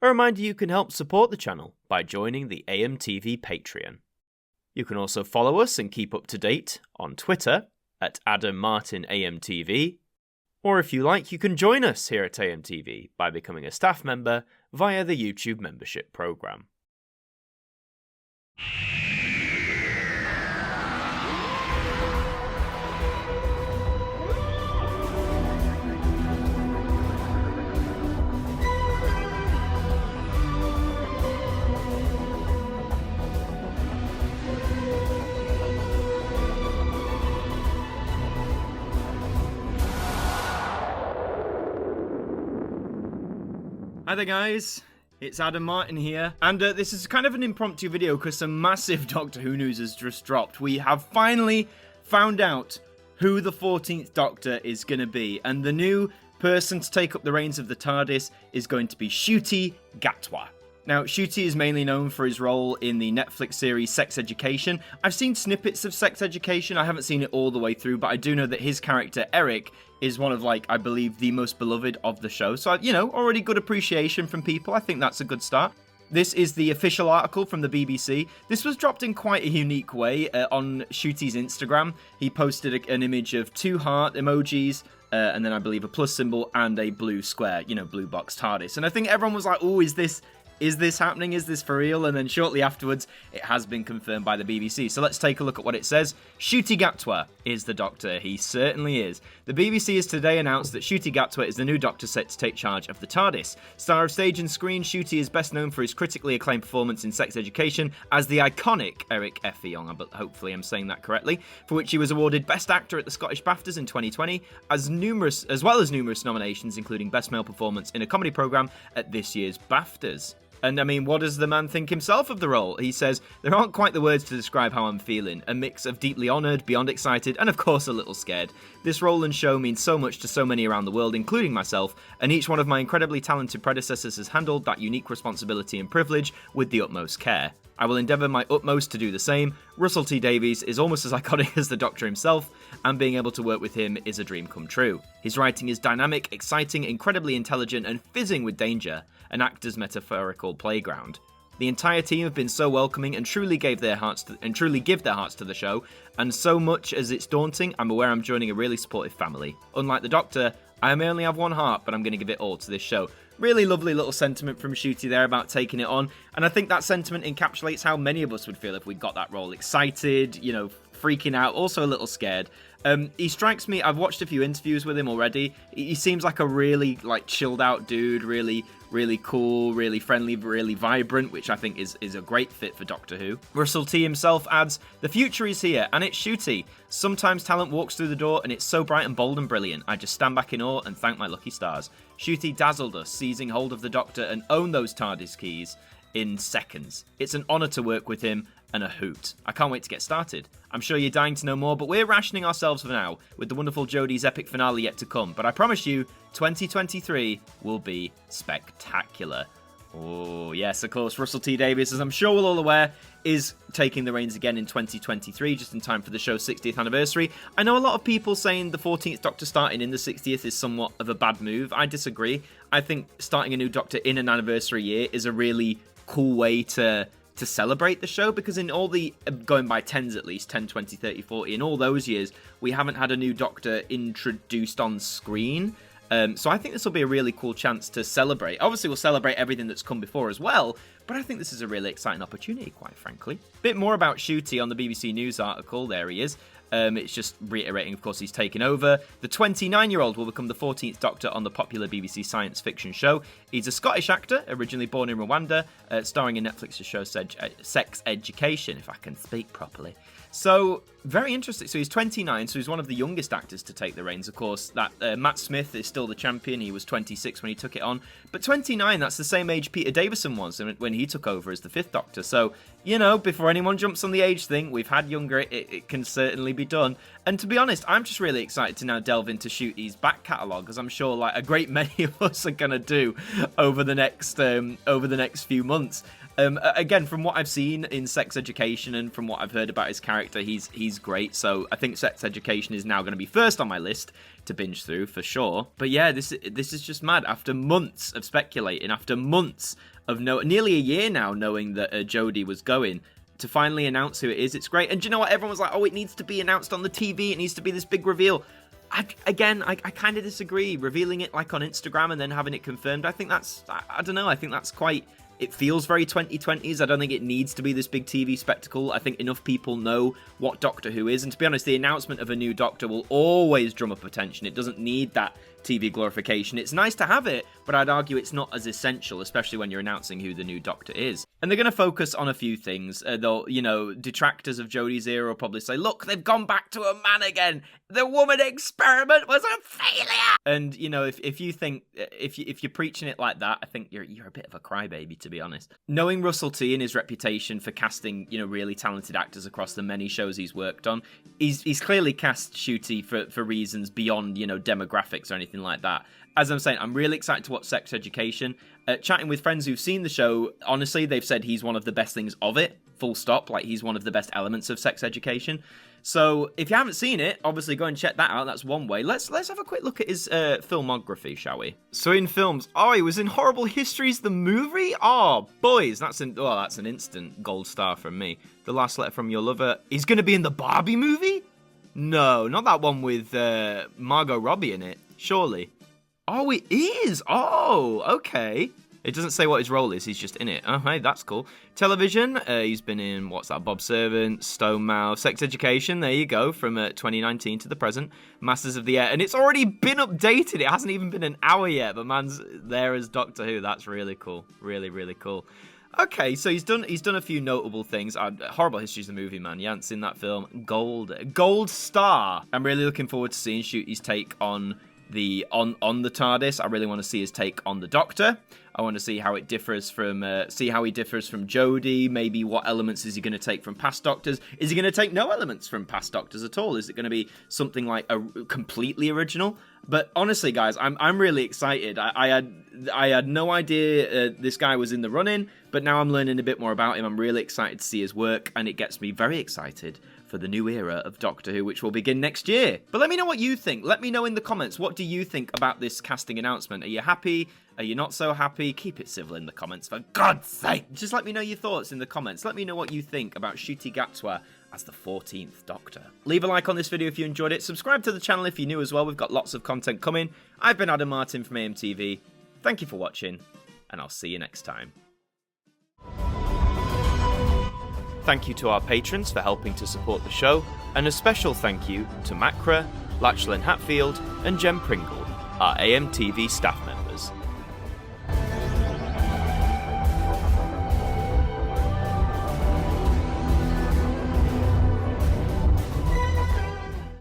A reminder you can help support the channel by joining the AMTV Patreon. You can also follow us and keep up to date on Twitter at AmTV, or if you like, you can join us here at AMTV by becoming a staff member via the YouTube membership program. Hi there guys, it's Martyn here, and this is kind of an impromptu video because some massive Doctor Who news has just dropped. We have finally found out who the 14th Doctor is going to be, and the new person to take up the reins of the TARDIS is going to be NCUTI GATWA. Now, NCUTI is mainly known for his role in the Netflix series Sex Education. I've seen snippets of Sex Education, I haven't seen it all the way through, but I do know that his character, Eric, is one of, I believe, the most beloved of the show. So, already good appreciation from people. I think that's a good start. This is the official article from the BBC. This was dropped in quite a unique way on NCUTI's Instagram. He posted an image of 2 heart emojis, and then I believe a plus symbol and a blue square, blue box TARDIS. And I think everyone was like, oh, is this happening? Is this for real? And then shortly afterwards, it has been confirmed by the BBC. So let's take a look at what it says. NCUTI GATWA is the Doctor. He certainly is. The BBC has today announced that NCUTI GATWA is the new Doctor set to take charge of the TARDIS. Star of stage and screen, NCUTI is best known for his critically acclaimed performance in Sex Education as the iconic Eric F. Young, but hopefully I'm saying that correctly, for which he was awarded Best Actor at the Scottish BAFTAs in 2020, as well as numerous nominations, including Best Male Performance in a Comedy Programme at this year's BAFTAs. And I mean, what does the man think himself of the role? He says, there aren't quite the words to describe how I'm feeling. A mix of deeply honoured, beyond excited, and of course a little scared. This role and show means so much to so many around the world, including myself, and each one of my incredibly talented predecessors has handled that unique responsibility and privilege with the utmost care. I will endeavour my utmost to do the same. Russel T. Davies is almost as iconic as the Doctor himself, and being able to work with him is a dream come true. His writing is dynamic, exciting, incredibly intelligent, and fizzing with danger, an actor's metaphorical playground. The entire team have been so welcoming and truly give their hearts to the show, and so much as it's daunting, I'm aware I'm joining a really supportive family. Unlike the Doctor, I may only have one heart, but I'm going to give it all to this show. Really lovely little sentiment from NCUTI there about taking it on, and I think that sentiment encapsulates how many of us would feel if we got that role. Excited, freaking out, also a little scared. He strikes me, I've watched a few interviews with him already, he seems like a really chilled out dude, really cool, really friendly, really vibrant, which I think is a great fit for Doctor Who. Russel T himself adds, the future is here, and it's NCUTI. Sometimes talent walks through the door, and it's so bright and bold and brilliant. I just stand back in awe and thank my lucky stars. NCUTI dazzled us, seizing hold of the Doctor and owned those TARDIS keys in seconds. It's an honour to work with him, and a hoot. I can't wait to get started. I'm sure you're dying to know more, but we're rationing ourselves for now, with the wonderful Jodie's epic finale yet to come. But I promise you, 2023 will be spectacular. Oh, yes, of course, Russel T. Davies, as I'm sure we're all aware, is taking the reins again in 2023, just in time for the show's 60th anniversary. I know a lot of people saying the 14th Doctor starting in the 60th is somewhat of a bad move. I disagree. I think starting a new Doctor in an anniversary year is a really cool way to celebrate the show, because in all the, going by tens at least, 10, 20, 30, 40, in all those years, we haven't had a new Doctor introduced on screen. So I think this will be a really cool chance to celebrate. Obviously, we'll celebrate everything that's come before as well, but I think this is a really exciting opportunity, quite frankly. Bit more about NCUTI on the BBC News article. There he is. It's just reiterating, of course, he's taken over. The 29-year-old will become the 14th Doctor on the popular BBC science fiction show. He's a Scottish actor, originally born in Rwanda, starring in Netflix's show Sex Education, if I can speak properly. So, very interesting. So he's 29, so he's one of the youngest actors to take the reins. Of course, that Matt Smith is still the champion. He was 26 when he took it on. But 29, that's the same age Peter Davison was when he took over as the 5th Doctor. So, before anyone jumps on the age thing, we've had younger, it can certainly be done. And to be honest, I'm just really excited to now delve into NCUTI's back catalogue, as I'm sure a great many of us are going to do over the next few months. Again, from what I've seen in Sex Education and from what I've heard about his character, he's great. So I think Sex Education is now going to be first on my list to binge through for sure. But yeah, this is just mad. After months of speculating, after months of nearly a year now knowing that Jodie was going, to finally announce who it is, it's great. And do you know what? Everyone was like, oh, it needs to be announced on the TV. It needs to be this big reveal. I kind of disagree. Revealing it like on Instagram and then having it confirmed, I think that's, I don't know, I think that's quite... It feels very 2020s. I don't think it needs to be this big TV spectacle. I think enough people know what Doctor Who is. And to be honest, the announcement of a new Doctor will always drum up attention. It doesn't need that TV glorification. It's nice to have it, but I'd argue it's not as essential, especially when you're announcing who the new Doctor is. And they're going to focus on a few things. Detractors of Jodie's era will probably say, look, they've gone back to a man again. The woman experiment was a failure. And, if you think, if you're preaching it like that, I think you're a bit of a crybaby, to be honest. Knowing Russel T and his reputation for casting, really talented actors across the many shows he's worked on, he's clearly cast Ncuti for reasons beyond, demographics or anything like that. As I'm saying, I'm really excited to watch Sex Education. Chatting with friends who've seen the show, honestly, they've said he's one of the best things of it, full stop. Like, he's one of the best elements of Sex Education. So, if you haven't seen it, obviously go and check that out. That's one way. Let's have a quick look at his filmography, shall we? So, in films, he was in Horrible Histories, the movie? Oh, boys, that's an instant gold star from me. The Last Letter from Your Lover. He's going to be in the Barbie movie? No, not that one with Margot Robbie in it, surely. Oh, it is! Oh, okay. It doesn't say what his role is, he's just in it. Oh, hey, that's cool. Television, he's been in, Bob Servant, Stonemouth, Sex Education, there you go, from 2019 to the present. Masters of the Air, and it's already been updated, it hasn't even been an hour yet, but man's there as Doctor Who, that's really cool. Really, really cool. Okay, so he's done a few notable things. Horrible Histories, the movie, man. You haven't seen that film? Gold star. I'm really looking forward to seeing Ncuti's take on the TARDIS. I really want to see his take on the Doctor. I want to see how it differs from Jodie. Maybe what elements is he going to take from past Doctors? Is he going to take no elements from past Doctors at all? Is it going to be something like a completely original? But honestly, guys, I'm really excited. I had no idea this guy was in the running, but now I'm learning a bit more about him. I'm really excited to see his work, and it gets me very excited for the new era of Doctor Who, which will begin next year. But let me know what you think. Let me know in the comments. What do you think about this casting announcement? Are you happy? Are you not so happy? Keep it civil in the comments, for God's sake. Just let me know your thoughts in the comments. Let me know what you think about Ncuti Gatwa as the 14th Doctor. Leave a like on this video if you enjoyed it. Subscribe to the channel if you're new as well. We've got lots of content coming. I've been Adam Martyn from AMTV. Thank you for watching, and I'll see you next time. Thank you to our patrons for helping to support the show, and a special thank you to Macra, Lachlan Hatfield, and Pringle, our AMTV staff members.